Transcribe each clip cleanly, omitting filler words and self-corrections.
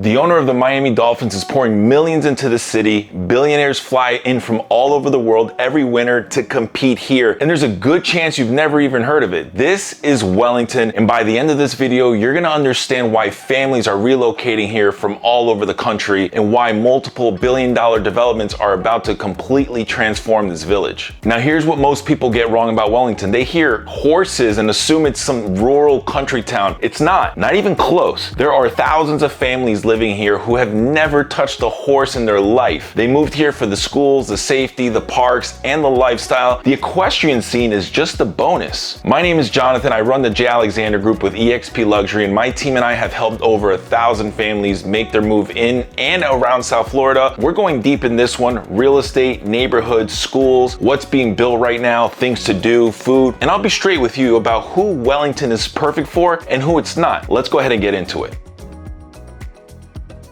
The owner of the Miami Dolphins is pouring millions into the city. Billionaires fly in from all over the world every winter to compete here, and there's a good chance you've never even heard of it. This is Wellington, and by the end of this video, you're gonna understand why families are relocating here from all over the country and why multiple billion-dollar developments are about to completely transform this village. Now, here's what most people get wrong about Wellington. They hear horses and assume it's some rural country town. It's not even close. There are thousands of families living here who have never touched a horse in their life. They moved here for the schools, the safety, the parks, and the lifestyle. The equestrian scene is just a bonus. My name is Jonathan. I run the J. Alexander Group with eXp Luxury, and my team and I have helped over 1,000 families make their move in and around South Florida. We're going deep in this one: real estate, neighborhoods, schools, what's being built right now, things to do, food, and I'll be straight with you about who Wellington is perfect for and who it's not. Let's go ahead and get into it.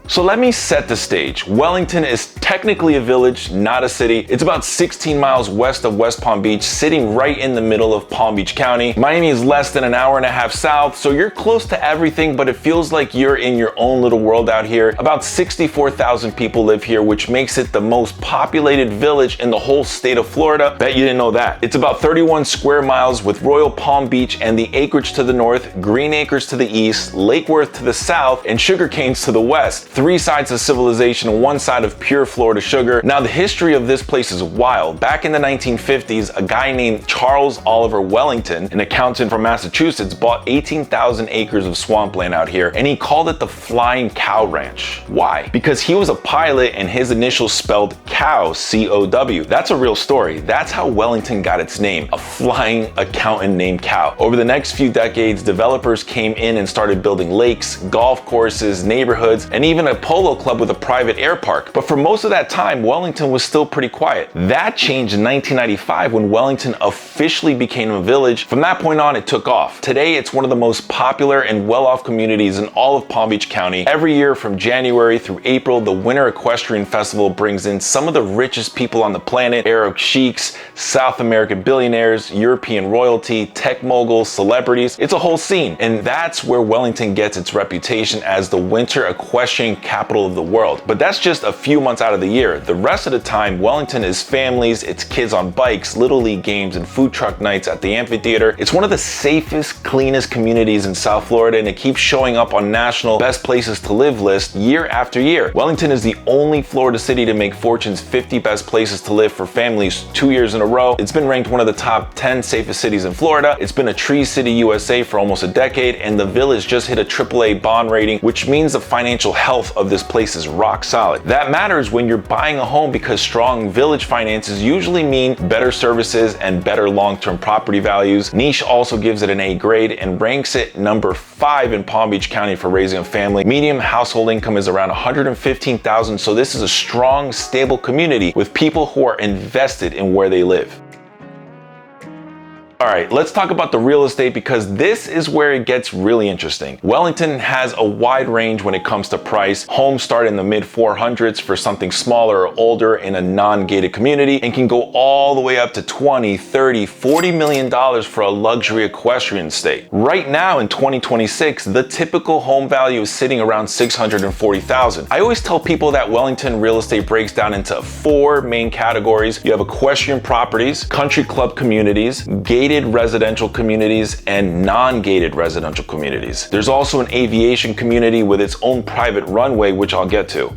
So let me set the stage. Wellington is technically a village, not a city. It's about 16 miles west of West Palm Beach, sitting right in the middle of Palm Beach County. Miami is less than an hour and a half south, so you're close to everything, but it feels like you're in your own little world out here. About 64,000 people live here, which makes it the most populated village in the whole state of Florida. Bet you didn't know that. It's about 31 square miles with Royal Palm Beach and the acreage to the north, Green Acres to the east, Lake Worth to the south, and Sugar Canes to the west. 3 sides of civilization and 1 side of pure Florida sugar. Now, the history of this place is wild. Back in the 1950s, a guy named Charles Oliver Wellington, an accountant from Massachusetts, bought 18,000 acres of swampland out here, and he called it the Flying Cow Ranch. Why? Because he was a pilot and his initials spelled cow, C-O-W. That's a real story. That's how Wellington got its name, a flying accountant named Cow. Over the next few decades, developers came in and started building lakes, golf courses, neighborhoods, and even a polo club with a private air park. But for most of that time, Wellington was still pretty quiet. That changed in 1995 when Wellington officially became a village. From that point on, it took off. Today, it's one of the most popular and well-off communities in all of Palm Beach County. Every year from January through April, the Winter Equestrian Festival brings in some of the richest people on the planet: Arab sheiks, South American billionaires, European royalty, tech moguls, celebrities. It's a whole scene. And that's where Wellington gets its reputation as the winter equestrian capital of the world. But that's just a few months out of the year. The rest of the time, Wellington is families, it's kids on bikes, little league games, and food truck nights at the amphitheater. It's one of the safest, cleanest communities in South Florida, and it keeps showing up on national best places to live list year after year. Wellington is the only Florida city to make Fortune's 50 best places to live for families 2 years in a row. It's been ranked one of the top 10 safest cities in Florida. It's been a Tree City USA for almost a decade, and the village just hit a AAA bond rating, which means the financial health of this place is rock solid. That matters when you're buying a home, because strong village finances usually mean better services and better long-term property values. Niche also gives it an A grade and ranks it number 5 in Palm Beach County for raising a family. Median household income is around $115,000, so this is a strong, stable community with people who are invested in where they live. All right, let's talk about the real estate, because this is where it gets really interesting. Wellington has a wide range when it comes to price. Homes start in the mid 400s for something smaller or older in a non-gated community, and can go all the way up to 20, 30, $40 million for a luxury equestrian estate. Right now in 2026, the typical home value is sitting around $640,000. I always tell people that Wellington real estate breaks down into 4 main categories. You have equestrian properties, country club communities, gated residential communities, and non-gated residential communities. There's also an aviation community with its own private runway, which I'll get to.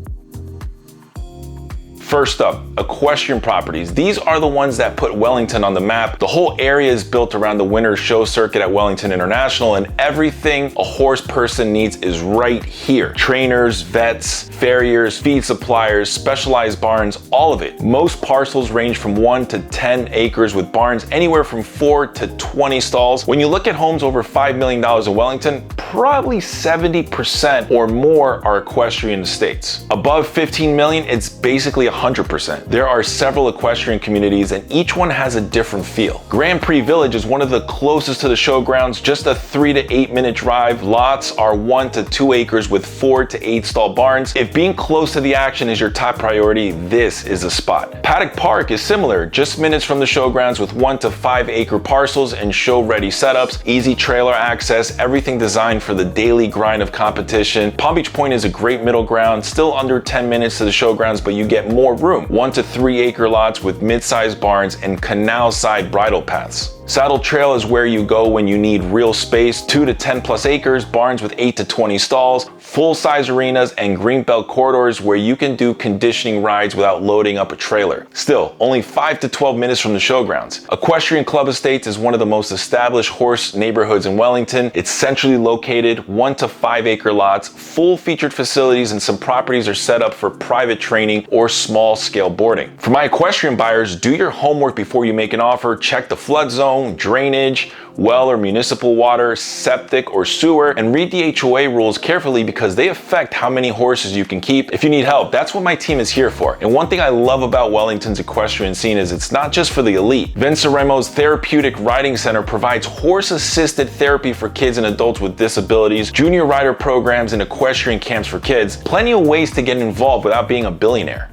First up, equestrian properties. These are the ones that put Wellington on the map. The whole area is built around the winter show circuit at Wellington International, and everything a horse person needs is right here. Trainers, vets, farriers, feed suppliers, specialized barns, all of it. Most parcels range from 1 to 10 acres with barns anywhere from 4 to 20 stalls. When you look at homes over $5 million in Wellington, probably 70% or more are equestrian estates. Above 15 million, it's basically 100%. There are several equestrian communities and each one has a different feel. Grand Prix Village is one of the closest to the showgrounds, just a 3 to 8 minute drive. Lots are 1 to 2 acres with 4 to 8 stall barns. If being close to the action is your top priority, this is a spot. Paddock Park is similar, just minutes from the showgrounds with 1 to 5 acre parcels and show ready setups, easy trailer access, everything designed for the daily grind of competition. Palm Beach Point is a great middle ground, still under 10 minutes to the showgrounds, but you get more room. 1 to 3 acre lots with mid-sized barns and canal side bridle paths. Saddle Trail is where you go when you need real space, 2 to 10 plus acres, barns with 8 to 20 stalls, full-size arenas, and greenbelt corridors where you can do conditioning rides without loading up a trailer. Still, only 5 to 12 minutes from the showgrounds. Equestrian Club Estates is one of the most established horse neighborhoods in Wellington. It's centrally located, 1 to 5 acre lots, full featured facilities, and some properties are set up for private training or small scale boarding. For my equestrian buyers, do your homework before you make an offer. Check the flood zone, drainage, well or municipal water, septic or sewer, and read the HOA rules carefully because they affect how many horses you can keep. If you need help, that's what my team is here for. And one thing I love about Wellington's equestrian scene is it's not just for the elite. Vince Aremo's Therapeutic Riding Center provides horse-assisted therapy for kids and adults with disabilities, junior rider programs, and equestrian camps for kids. Plenty of ways to get involved without being a billionaire.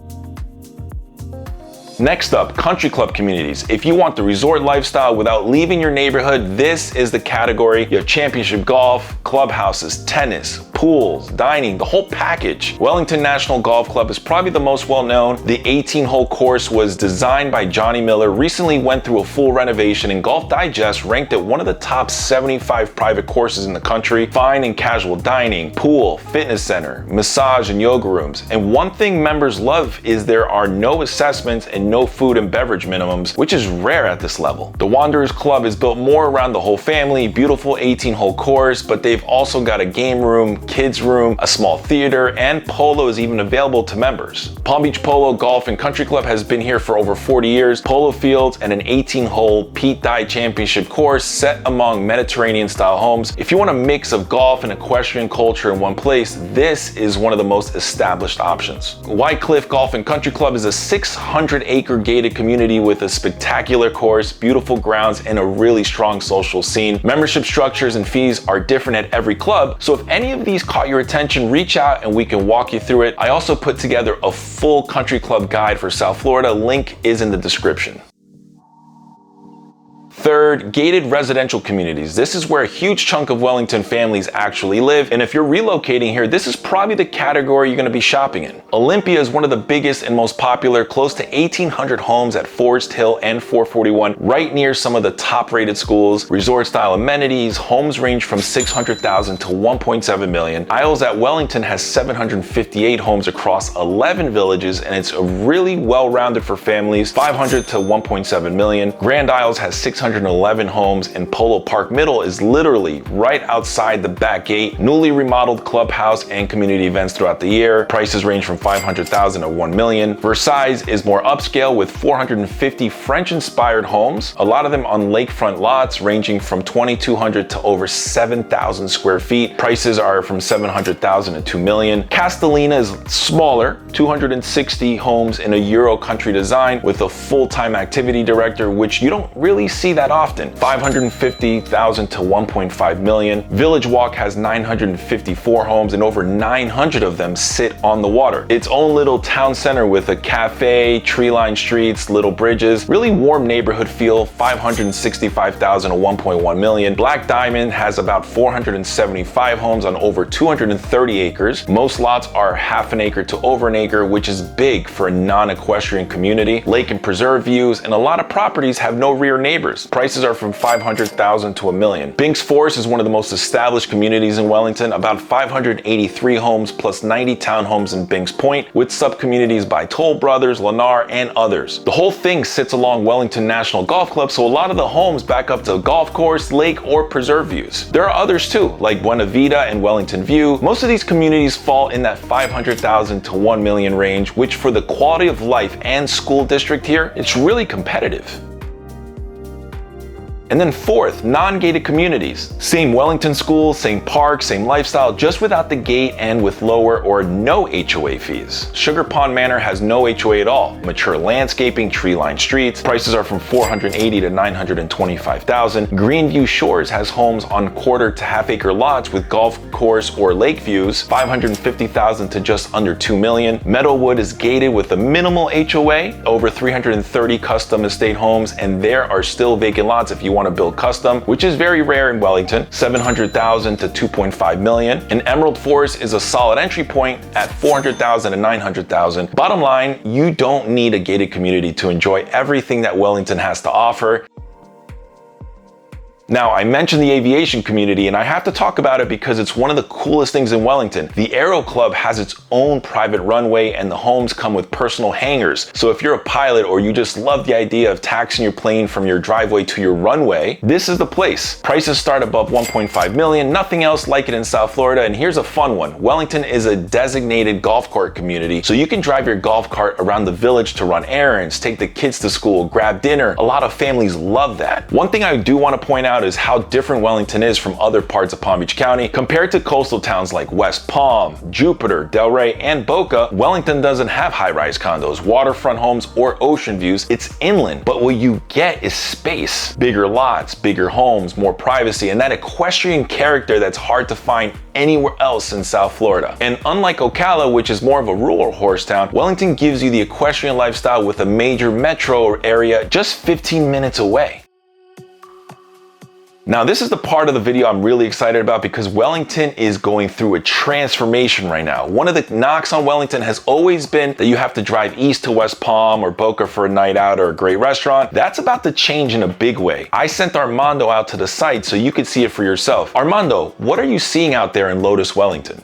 Next up, country club communities. If you want the resort lifestyle without leaving your neighborhood, this is the category. You have championship golf, clubhouses, tennis, pools, dining, the whole package. Wellington National Golf Club is probably the most well-known. The 18-hole course was designed by Johnny Miller, recently went through a full renovation, and Golf Digest ranked it one of the top 75 private courses in the country. Fine and casual dining, pool, fitness center, massage and yoga rooms. And one thing members love is there are no assessments and no food and beverage minimums, which is rare at this level. The Wanderers Club is built more around the whole family, beautiful 18-hole course, but they've also got a game room, kids room, a small theater, and polo is even available to members. Palm Beach Polo Golf and Country Club has been here for over 40 years. Polo fields and an 18-hole Pete Dye Championship course set among Mediterranean-style homes. If you want a mix of golf and equestrian culture in one place, this is one of the most established options. White Cliff Golf and Country Club is a 600-acre gated community with a spectacular course, beautiful grounds, and a really strong social scene. Membership structures and fees are different at every club, so if any of these caught your attention, reach out and we can walk you through it. I also put together a full country club guide for South Florida. Link is in the description. Third, gated residential communities. This is where a huge chunk of Wellington families actually live, and if you're relocating here, this is probably the category you're going to be shopping in. Olympia is one of the biggest and most popular, close to 1,800 homes at Forest Hill and 441, right near some of the top-rated schools. Resort-style amenities, homes range from $600,000 to $1.7 million. Isles at Wellington has 758 homes across 11 villages, and it's really well-rounded for families, $500 to $1.7 million. Grand Isles has 611 homes, and Polo Park Middle is literally right outside the back gate. Newly remodeled clubhouse and community events throughout the year. Prices range from $500,000 to $1 million. Versailles is more upscale with 450 French-inspired homes, a lot of them on lakefront lots ranging from 2,200 to over 7,000 square feet. Prices are from $700,000 to $2 million. Castellina is smaller, 260 homes in a Euro country design with a full-time activity director, which you don't really see that often. $550,000 to $1.5 million. Village Walk has 954 homes and over 900 of them sit on the water. Its own little town center with a cafe, tree-lined streets, little bridges, really warm neighborhood feel, $565,000 to $1.1 million. Black Diamond has about 475 homes on over 230 acres. Most lots are half an acre to over an acre, which is big for a non-equestrian community. Lake and preserve views, and a lot of properties have no rear neighbors. Prices are from $500,000 to $1 million. Binks Forest is one of the most established communities in Wellington, about 583 homes plus 90 townhomes in Binks Point, with sub-communities by Toll Brothers, Lennar, and others. The whole thing sits along Wellington National Golf Club, so a lot of the homes back up to golf course, lake, or preserve views. There are others too, like Buena Vida and Wellington View. Most of these communities fall in that $500,000 to $1 million range, which for the quality of life and school district here, it's really competitive. And then fourth, non-gated communities. Same Wellington school, same park, same lifestyle, just without the gate and with lower or no HOA fees. Sugar Pond Manor has no HOA at all. Mature landscaping, tree-lined streets. Prices are from $480,000 to $925,000. Greenview Shores has homes on quarter to half-acre lots with golf course or lake views, $550,000 to just under $2 million. Meadowwood is gated with a minimal HOA, over 330 custom estate homes, and there are still vacant lots if you want to build custom, which is very rare in Wellington, $700,000 to $2.5 million. And Emerald Forest is a solid entry point at $400,000 to $900,000. Bottom line, you don't need a gated community to enjoy everything that Wellington has to offer. Now, I mentioned the aviation community, and I have to talk about it because it's one of the coolest things in Wellington. The Aero Club has its own private runway, and the homes come with personal hangars. So if you're a pilot or you just love the idea of taxiing your plane from your driveway to your runway, this is the place. Prices start above $1.5 million, nothing else like it in South Florida. And here's a fun one. Wellington is a designated golf cart community, so you can drive your golf cart around the village to run errands, take the kids to school, grab dinner. A lot of families love that. One thing I do want to point out is how different Wellington is from other parts of Palm Beach County. Compared to coastal towns like West Palm, Jupiter, Delray, and Boca, Wellington doesn't have high-rise condos, waterfront homes, or ocean views. It's inland, but what you get is space. Bigger lots, bigger homes, more privacy, and that equestrian character that's hard to find anywhere else in South Florida. And unlike Ocala, which is more of a rural horse town, Wellington gives you the equestrian lifestyle with a major metro area just 15 minutes away. Now, this is the part of the video I'm really excited about because Wellington is going through a transformation right now. One of the knocks on Wellington has always been that you have to drive east to West Palm or Boca for a night out or a great restaurant. That's about to change in a big way. I sent Armando out to the site so you could see it for yourself. Armando, what are you seeing out there in Lotis Wellington?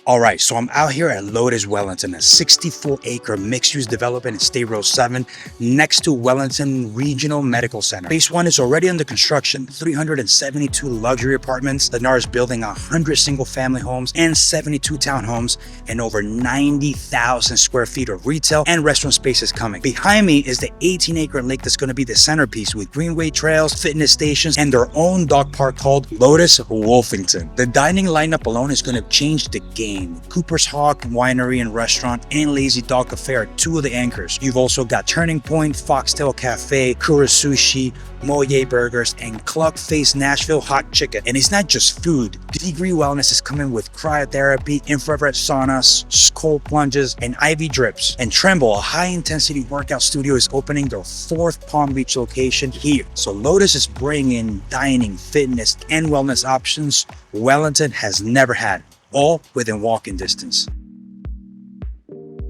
All right, so I'm out here at Lotis Wellington, a 64-acre mixed-use development in State Road 7 next to Wellington Regional Medical Center. Phase 1 is already under construction, 372 luxury apartments. Lennar is building 100 single-family homes and 72 townhomes and over 90,000 square feet of retail and restaurant spaces coming. Behind me is the 18-acre lake that's going to be the centerpiece with greenway trails, fitness stations, and their own dog park called Lotis Wellington. The dining lineup alone is going to change the game. Cooper's Hawk Winery and Restaurant and Lazy Dog Cafe are two of the anchors. You've also got Turning Point, Foxtail Cafe, Kura Sushi, Moye Burgers, and Cluck Face Nashville Hot Chicken. And it's not just food. Degree Wellness is coming with cryotherapy, infrared saunas, cold plunges, and IV drips. And Tremble, a high-intensity workout studio, is opening their 4th Palm Beach location here. So Lotis is bringing dining, fitness, and wellness options Wellington has never had, all within walking distance.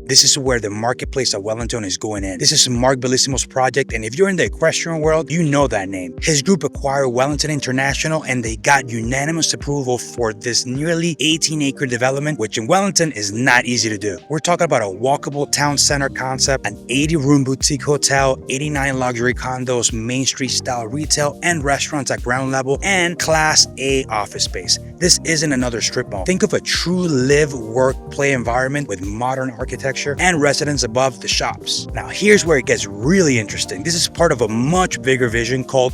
This is where the marketplace at Wellington is going in. This is Mark Bellissimo's project, and if you're in the equestrian world, you know that name. His group acquired Wellington International, and they got unanimous approval for this nearly 18-acre development, which in Wellington is not easy to do. We're talking about a walkable town center concept, an 80-room boutique hotel, 89 luxury condos, Main Street-style retail and restaurants at ground level, and Class A office space. This isn't another strip mall. Think of a true live, work, play environment with modern architecture and residents above the shops. Now, here's where it gets really interesting. This is part of a much bigger vision called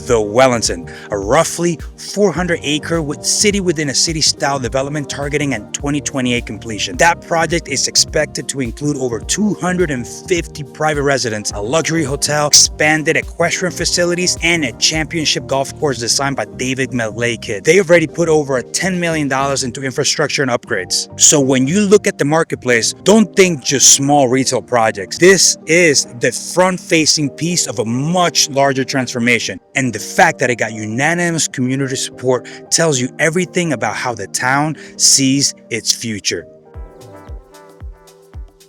the Wellington, a roughly 400-acre city within a city style development targeting at 2028 completion. That project is expected to include over 250 private residents, a luxury hotel, expanded equestrian facilities, and a championship golf course designed by David Malay-Kidd. They already put over $10 million into infrastructure and upgrades. So when you look at the marketplace, don't think just small retail projects. This is the front-facing piece of a much larger transformation. And the fact that it got unanimous community support tells you everything about how the town sees its future.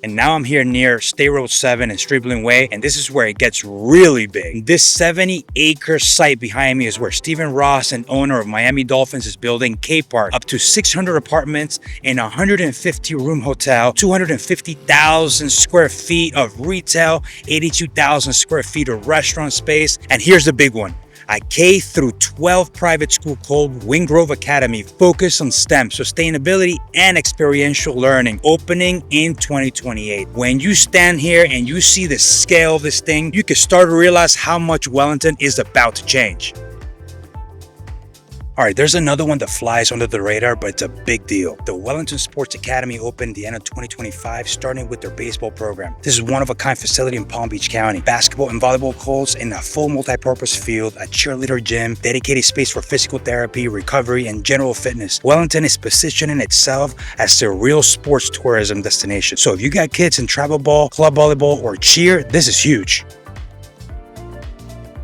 And now I'm here near State Road 7 and Stribling Way, and this is where it gets really big. This 70-acre site behind me is where Stephen Ross, an owner of Miami Dolphins, is building K-Park, up to 600 apartments in a 150-room hotel, 250,000 square feet of retail, 82,000 square feet of restaurant space, and here's the big one. A K through 12 private school called Wingrove Academy, focused on STEM, sustainability, and experiential learning, opening in 2028. When you stand here and you see the scale of this thing, you can start to realize how much Wellington is about to change. All right, there's another one that flies under the radar, but it's a big deal. The Wellington Sports Academy opened the end of 2025, starting with their baseball program. This is one-of-a-kind facility in Palm Beach County. Basketball and volleyball courts in a full multi-purpose field, a cheerleader gym, dedicated space for physical therapy, recovery, and general fitness. Wellington is positioning itself as a real sports tourism destination. So if you got kids in travel ball, club volleyball, or cheer, this is huge.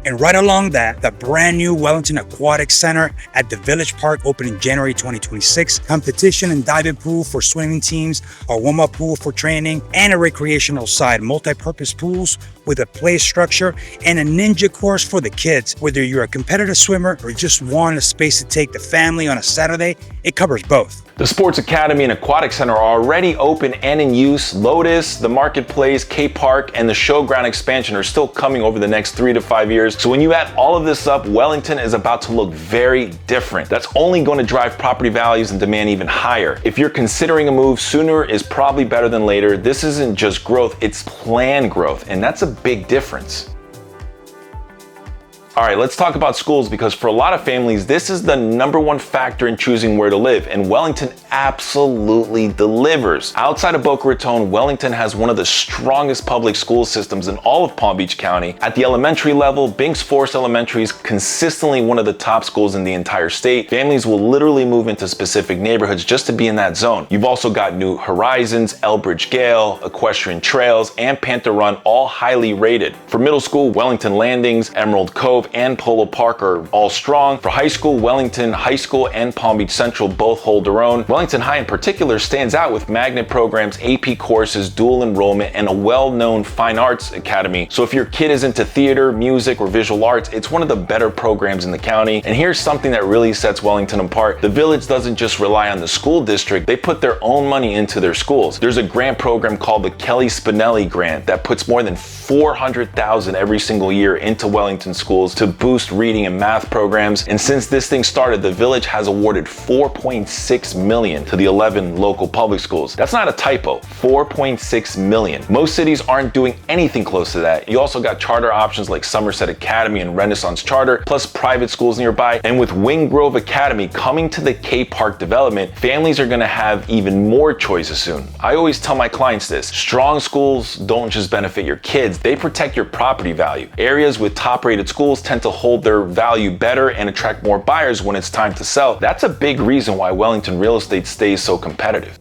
And right along that, the brand new Wellington Aquatic Center at the Village Park opened in January 2026. Competition and diving pool for swimming teams, a warm-up pool for training, and a recreational side. Multi-purpose pools with a play structure and a ninja course for the kids. Whether you're a competitive swimmer or just want a space to take the family on a Saturday, it covers both. The Sports Academy and Aquatic Center are already open and in use. Lotis, the Marketplace, K Park, and the Showground expansion are still coming over the next 3 to 5 years. So when you add all of this up, Wellington is about to look very different. That's only going to drive property values and demand even higher. If you're considering a move, sooner is probably better than later. This isn't just growth, it's planned growth, and that's a big difference. All right, let's talk about schools, because for a lot of families, this is the #1 factor in choosing where to live, and Wellington absolutely delivers. Outside of Boca Raton, Wellington has one of the strongest public school systems in all of Palm Beach County. At the elementary level, Binks Forest Elementary is consistently one of the top schools in the entire state. Families will literally move into specific neighborhoods just to be in that zone. You've also got New Horizons, Elbridge Gale, Equestrian Trails, and Panther Run, all highly rated. For middle school, Wellington Landings, Emerald Cove, and Polo Park are all strong. For high school, Wellington High School and Palm Beach Central both hold their own. Wellington High in particular stands out with magnet programs, AP courses, dual enrollment, and a well-known fine arts academy. So if your kid is into theater, music, or visual arts, it's one of the better programs in the county. And here's something that really sets Wellington apart. The Village doesn't just rely on the school district, they put their own money into their schools. There's a grant program called the Kelly Spinelli Grant that puts more than $400,000 every single year into Wellington schools to boost reading and math programs. And since this thing started, the Village has awarded $4.6 million to the 11 local public schools. That's not a typo, $4.6 million. Most cities aren't doing anything close to that. You also got charter options like Somerset Academy and Renaissance Charter, plus private schools nearby. And with Wingrove Academy coming to the K Park development, families are gonna have even more choices soon. I always tell my clients this: strong schools don't just benefit your kids, they protect your property value. Areas with top-rated schools tend to hold their value better and attract more buyers when it's time to sell. That's a big reason why Wellington real estate stays so competitive.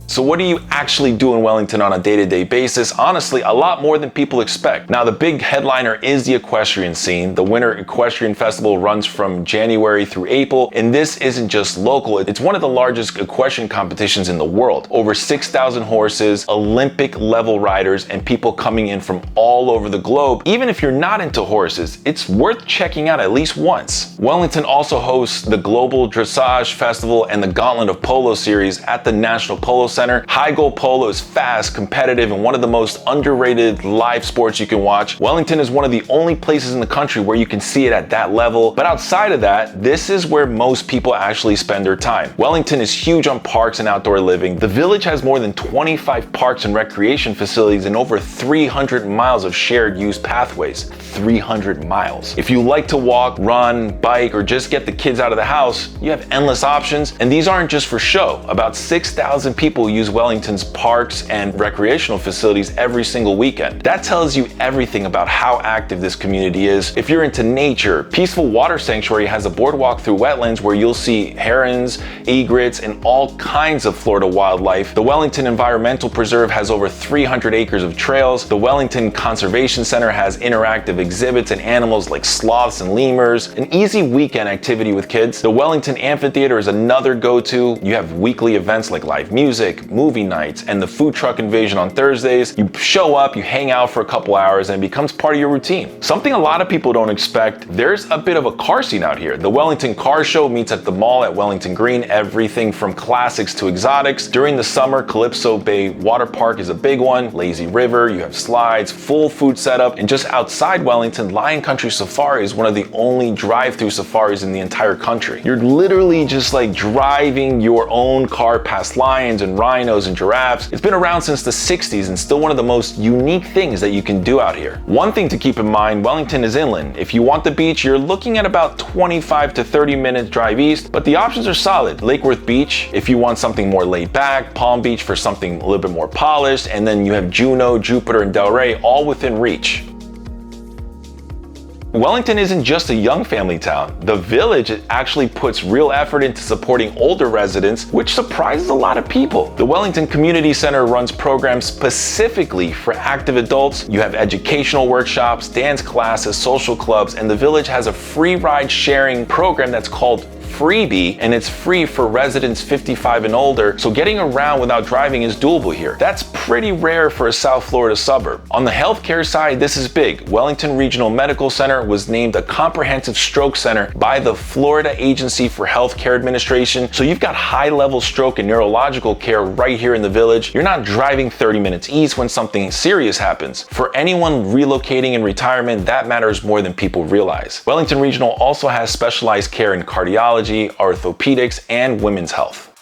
So what do you actually do in Wellington on a day-to-day basis? Honestly, a lot more than people expect. Now, the big headliner is the equestrian scene. The Winter Equestrian Festival runs from January through April, and this isn't just local. It's one of the largest equestrian competitions in the world. Over 6,000 horses, Olympic-level riders, and people coming in from all over the globe. Even if you're not into horses, it's worth checking out at least once. Wellington also hosts the Global Dressage Festival and the Gauntlet of Polo series at the National Polo Center. High goal polo is fast, competitive, and one of the most underrated live sports you can watch. Wellington is one of the only places in the country where you can see it at that level. But outside of that, this is where most people actually spend their time. Wellington is huge on parks and outdoor living. The Village has more than 25 parks and recreation facilities and over 300 miles of shared use pathways. 300 miles. If you like to walk, run, bike, or just get the kids out of the house, you have endless options. And these aren't just for show. About 6,000 people use Wellington's parks and recreational facilities every single weekend. That tells you everything about how active this community is. If you're into nature, Peaceful Water Sanctuary has a boardwalk through wetlands where you'll see herons, egrets, and all kinds of Florida wildlife. The Wellington Environmental Preserve has over 300 acres of trails. The Wellington Conservation Center has interactive exhibits and animals like sloths and lemurs. An easy weekend activity with kids. The Wellington Amphitheater is another go-to. You have weekly events like live music, music, movie nights, and the food truck invasion on Thursdays. You show up, you hang out for a couple hours, and it becomes part of your routine. Something a lot of people don't expect, there's a bit of a car scene out here. The Wellington Car Show meets at the mall at Wellington Green, everything from classics to exotics. During the summer, Calypso Bay Water Park is a big one, Lazy River, you have slides, full food setup, and just outside Wellington, Lion Country Safari is one of the only drive-through safaris in the entire country. You're literally just like driving your own car past lions and rhinos and giraffes. It's been around since the 60s and still one of the most unique things that you can do out here. One thing to keep in mind, Wellington is inland. If you want the beach, you're looking at about 25 to 30 minutes drive east, but the options are solid. Lake Worth Beach, if you want something more laid back, Palm Beach for something a little bit more polished, and then you have Juneau, Jupiter, and Delray all within reach. Wellington isn't just a young family town. The village actually puts real effort into supporting older residents, which surprises a lot of people. The Wellington Community Center runs programs specifically for active adults. You have educational workshops, dance classes, social clubs, and the village has a free ride sharing program that's called Freebie, and it's free for residents 55 and older, so getting around without driving is doable here. That's pretty rare for a South Florida suburb. On the healthcare side, this is big. Wellington Regional Medical Center was named a comprehensive stroke center by the Florida Agency for Healthcare Administration, so you've got high-level stroke and neurological care right here in the village. You're not driving 30 minutes east when something serious happens. For anyone relocating in retirement, that matters more than people realize. Wellington Regional also has specialized care in cardiology, orthopedics, and women's health.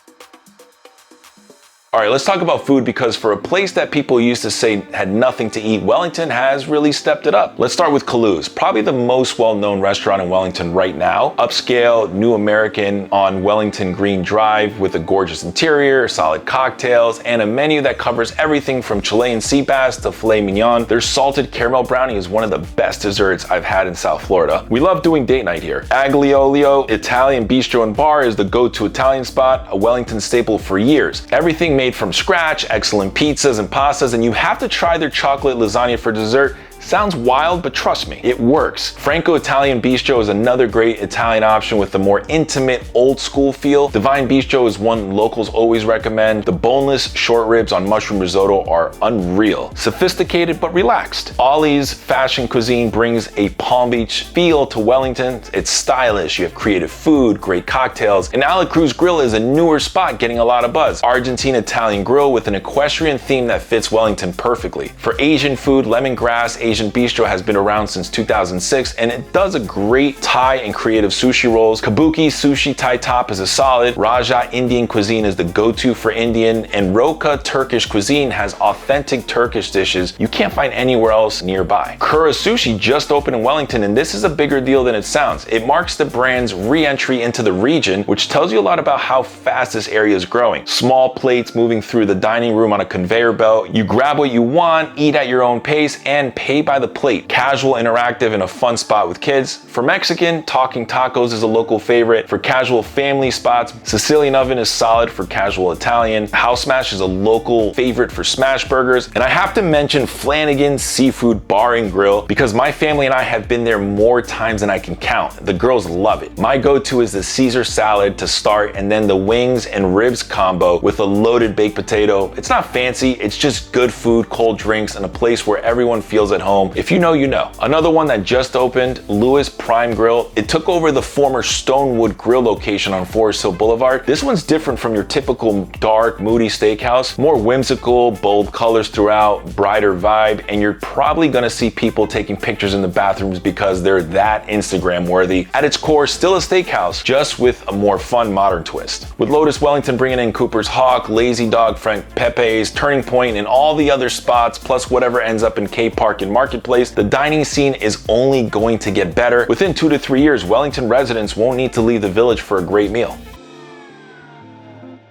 All right, let's talk about food, because for a place that people used to say had nothing to eat, Wellington has really stepped it up. Let's start with Kalou's, probably the most well-known restaurant in Wellington right now. Upscale, new American on Wellington Green Drive with a gorgeous interior, solid cocktails, and a menu that covers everything from Chilean sea bass to filet mignon. Their salted caramel brownie is one of the best desserts I've had in South Florida. We love doing date night here. Agliolio Italian Bistro and Bar is the go-to Italian spot, a Wellington staple for years. Everything made from scratch, excellent pizzas and pastas, and you have to try their chocolate lasagna for dessert. Sounds wild, but trust me, it works. Franco Italian Bistro is another great Italian option with a more intimate, old school feel. Divine Bistro is one locals always recommend. The boneless short ribs on mushroom risotto are unreal. Sophisticated but relaxed. Ollie's Fashion Cuisine brings a Palm Beach feel to Wellington. It's stylish, you have creative food, great cocktails, and Ala Cruz Grill is a newer spot getting a lot of buzz. Argentine Italian grill with an equestrian theme that fits Wellington perfectly. For Asian food, Lemongrass Asian Bistro has been around since 2006, and it does a great Thai and creative sushi rolls. Kabuki Sushi Thai Top is a solid. Raja Indian Cuisine is the go-to for Indian, and Roka Turkish Cuisine has authentic Turkish dishes you can't find anywhere else nearby. Kura Sushi just opened in Wellington, and this is a bigger deal than it sounds. It marks the brand's re-entry into the region, which tells you a lot about how fast this area is growing. Small plates moving through the dining room on a conveyor belt. You grab what you want, eat at your own pace, and pay by the plate. Casual, interactive, and a fun spot with kids. For Mexican, Talking Tacos is a local favorite. For casual family spots, Sicilian Oven is solid for casual Italian. House Smash is a local favorite for smash burgers. And I have to mention Flanagan's Seafood Bar and Grill, because my family and I have been there more times than I can count. The girls love it. My go-to is the Caesar salad to start, and then the wings and ribs combo with a loaded baked potato. It's not fancy, it's just good food, cold drinks, and a place where everyone feels at home. If you know, you know. Another one that just opened, Lewis Prime Grill. It took over the former Stonewood Grill location on Forest Hill Boulevard. This one's different from your typical dark, moody steakhouse. More whimsical, bold colors throughout, brighter vibe, and you're probably gonna see people taking pictures in the bathrooms because they're that Instagram worthy. At its core, still a steakhouse, just with a more fun, modern twist. With Lotis Wellington bringing in Cooper's Hawk, Lazy Dog, Frank Pepe's, Turning Point, and all the other spots, plus whatever ends up in K Park and Marketplace, the dining scene is only going to get better. Within 2 to 3 years, Wellington residents won't need to leave the village for a great meal.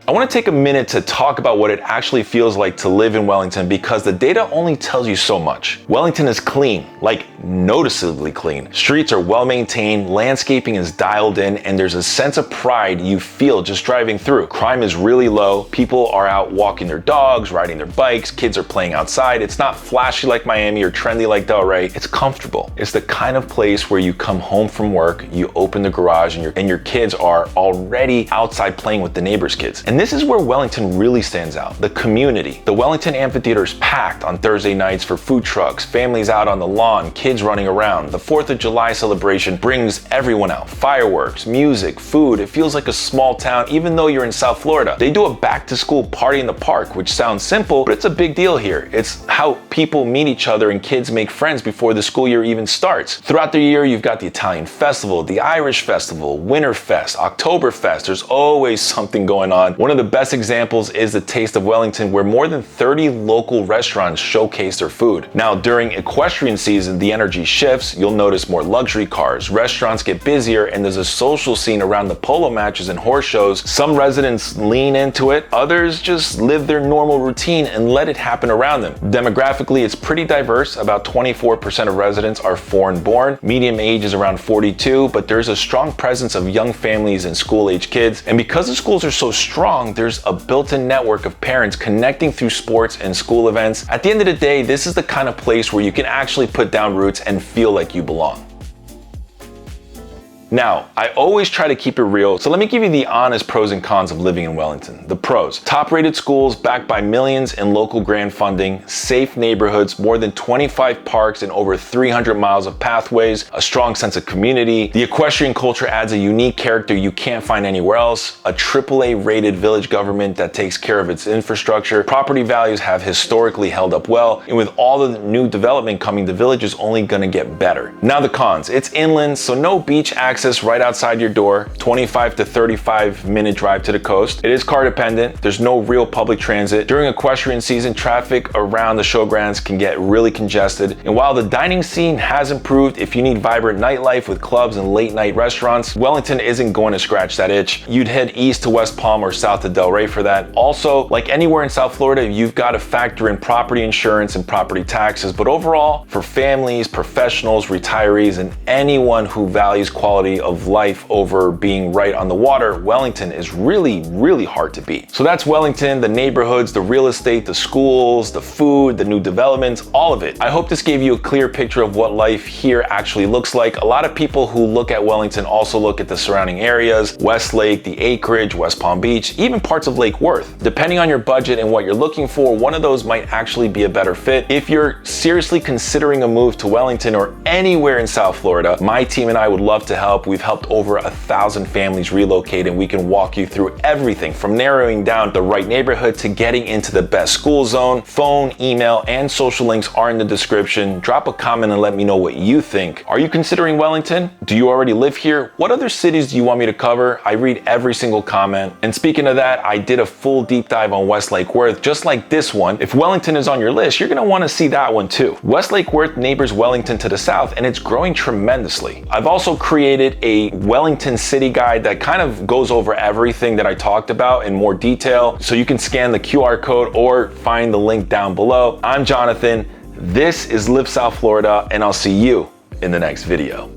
I want to take a minute to talk about what it actually feels like to live in Wellington, because the data only tells you so much. Wellington is clean, like noticeably clean. Streets are well maintained, landscaping is dialed in, and there's a sense of pride you feel just driving through. Crime is really low. People are out walking their dogs, riding their bikes, kids are playing outside. It's not flashy like Miami or trendy like Delray. It's comfortable. It's the kind of place where you come home from work, you open the garage, and your kids are already outside playing with the neighbors' kids. And this is where Wellington really stands out. The community. The Wellington Amphitheater is packed on Thursday nights for food trucks, families out on the lawn, kids running around. The 4th of July celebration brings everyone out. Fireworks, music, food. It feels like a small town even though you're in South Florida. They do a back to school party in the park, which sounds simple, but it's a big deal here. It's how people meet each other and kids make friends before the school year even starts. Throughout the year, you've got the Italian Festival, the Irish Festival, Winterfest, Oktoberfest. There's always something going on. One of the best examples is the Taste of Wellington, where more than 30 local restaurants showcase their food. Now, during equestrian season, the energy shifts. You'll notice more luxury cars, restaurants get busier, and there's a social scene around the polo matches and horse shows. Some residents lean into it, others just live their normal routine and let it happen around them. Demographically, it's pretty diverse. About 24% of residents are foreign-born. Median age is around 42, but there's a strong presence of young families and school-age kids. And because the schools are so strong, there's a built-in network of parents connecting through sports and school events. At the end of the day, this is the kind of place where you can actually put down roots and feel like you belong. Now, I always try to keep it real, so let me give you the honest pros and cons of living in Wellington. The pros: top-rated schools backed by millions in local grant funding, safe neighborhoods, more than 25 parks and over 300 miles of pathways, a strong sense of community. The equestrian culture adds a unique character you can't find anywhere else, a AAA-rated village government that takes care of its infrastructure. Property values have historically held up well, and with all the new development coming, the village is only gonna get better. Now the cons: it's inland, so no beach access right outside your door, 25 to 35 minute drive to the coast. It is car dependent. There's no real public transit. During equestrian season, traffic around the showgrounds can get really congested. And while the dining scene has improved, if you need vibrant nightlife with clubs and late night restaurants, Wellington isn't going to scratch that itch. You'd head east to West Palm or south to Delray for that. Also, like anywhere in South Florida, you've got to factor in property insurance and property taxes. But overall, for families, professionals, retirees, and anyone who values quality of life over being right on the water, Wellington is really hard to beat. So that's Wellington, the neighborhoods, the real estate, the schools, the food, the new developments, all of it. I hope this gave you a clear picture of what life here actually looks like. A lot of people who look at Wellington also look at the surrounding areas, Westlake, the acreage, West Palm Beach, even parts of Lake Worth. Depending on your budget and what you're looking for, one of those might actually be a better fit. If you're seriously considering a move to Wellington or anywhere in South Florida, my team and I would love to help. We've helped over 1,000 families relocate, and we can walk you through everything from narrowing down the right neighborhood to getting into the best school zone. Phone, email, and social links are in the description. Drop a comment and let me know what you think. Are you considering Wellington? Do you already live here? What other cities do you want me to cover? I read every single comment. And speaking of that, I did a full deep dive on West Lake Worth, just like this one. If Wellington is on your list, you're gonna wanna see that one too. West Lake Worth neighbors Wellington to the south, and it's growing tremendously. I've also created a Wellington City Guide that kind of goes over everything that I talked about in more detail, so you can scan the QR code or find the link down below. I'm Jonathan, this is Live South Florida, and I'll see you in the next video.